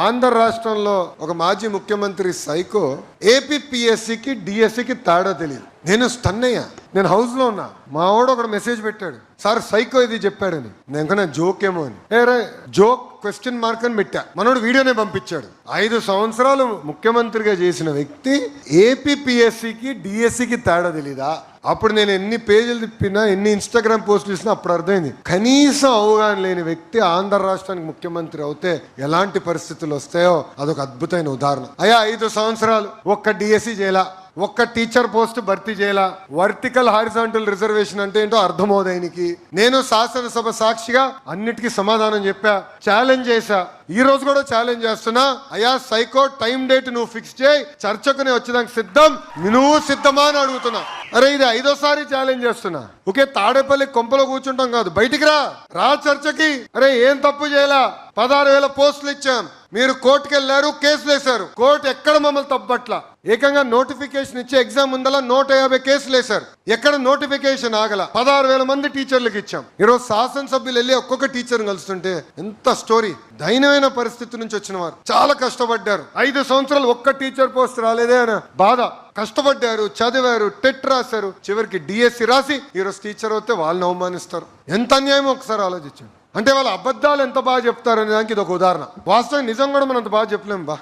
ఆంధ్ర రాష్ట్రంలో ఒక మాజీ ముఖ్యమంత్రి సైకో ఏపీపీఎస్సికి డిఎస్సికి తేడా తెలియదు. నేను స్టన్ అయ్యా. నేను హౌస్ లో ఉన్నా, మా వాడు ఒక మెసేజ్ పెట్టాడు, సార్ సైకో ఇది చెప్పాడని. నేను జోక్ ఏమో అని, రే జోక్ క్వశ్చన్ మార్క్ అని పెట్టా. మనోడు వీడియోనే పంపించాడు. 5 సంవత్సరాలు ముఖ్యమంత్రిగా చేసిన వ్యక్తి ఏపీపీఎస్సికి డిఎస్సికి తేడా తెలీదా? అప్పుడు నేను ఎన్ని పేజీలు తిప్పినా, ఎన్ని ఇన్స్టాగ్రామ్ పోస్టులు ఇచ్చినా అప్పుడు అర్థమైంది, కనీసం అవగాహన లేని వ్యక్తి ఆంధ్ర రాష్ట్రానికి ముఖ్యమంత్రి అవుతే ఎలాంటి పరిస్థితులు వస్తాయో అదొక అద్భుతమైన ఉదాహరణ. అయ్యా 5 సంవత్సరాలు ఒక్క డిఎస్సి చేయాల, ఒక్క టీచర్ పోస్ట్ భర్తీ చేయాల. వర్టికల్ హారిజాంటల్ రిజర్వేషన్ అంటే ఏంటో అర్థమవుదాయనికి. నేను శాసనసభ సాక్షిగా అన్నిటికీ సమాధానం చెప్పా, ఛాలెంజ్ చేశా. ఈ రోజు కూడా ఛాలెంజ్ చేస్తున్నా, అయ్యా సైకో టైం డేట్ నువ్వు ఫిక్స్ చేయి, చర్చకునే వచ్చేదానికి సిద్ధం, నువ్వు సిద్ధమా అని అడుగుతున్నా. అరే ఇది 5వసారి ఛాలెంజ్ చేస్తున్నా. ఒకే తాడేపల్లి కొంపలో కూర్చుంటాం కాదు, బయటికి రా చర్చకి. అరే ఏం తప్పు చేయాల? 16,000 పోస్టులు ఇచ్చాం, మీరు కోర్టుకు వెళ్ళారు, కేసులు వేశారు. కోర్టు ఎక్కడ మమ్మల్ని తప్పట్ల, ఏకంగా నోటిఫికేషన్ ఇచ్చే ఎగ్జామ్ ముందల 150 కేసులు వేశారు. ఎక్కడ నోటిఫికేషన్ ఆగల. 16,000 మంది టీచర్లకు ఇచ్చాం. ఈరోజు శాసనసభ్యులు వెళ్ళి ఒక్కొక్క టీచర్ కలుస్తుంటే ఎంత స్టోరీ. దైనమైన పరిస్థితి నుంచి వచ్చిన వారు చాలా కష్టపడ్డారు. 5 సంవత్సరాలు ఒక్క టీచర్ పోస్ట్ రాలేదే అని బాధ. కష్టపడ్డారు, చదివారు, టెట్ రాశారు, చివరికి డిఎస్సి రాసి ఈరోజు టీచర్ అవుతే వాళ్ళని అవమానిస్తారు. ఎంత అన్యాయం ఒకసారి ఆలోచించండి. అంటే వాళ్ళ అబద్ధాలు ఎంత బాగా చెప్తారనే దానికి ఇది ఒక ఉదాహరణ. వాస్తవం నిజం కూడా మనం అంత బాగా చెప్పలేం బా.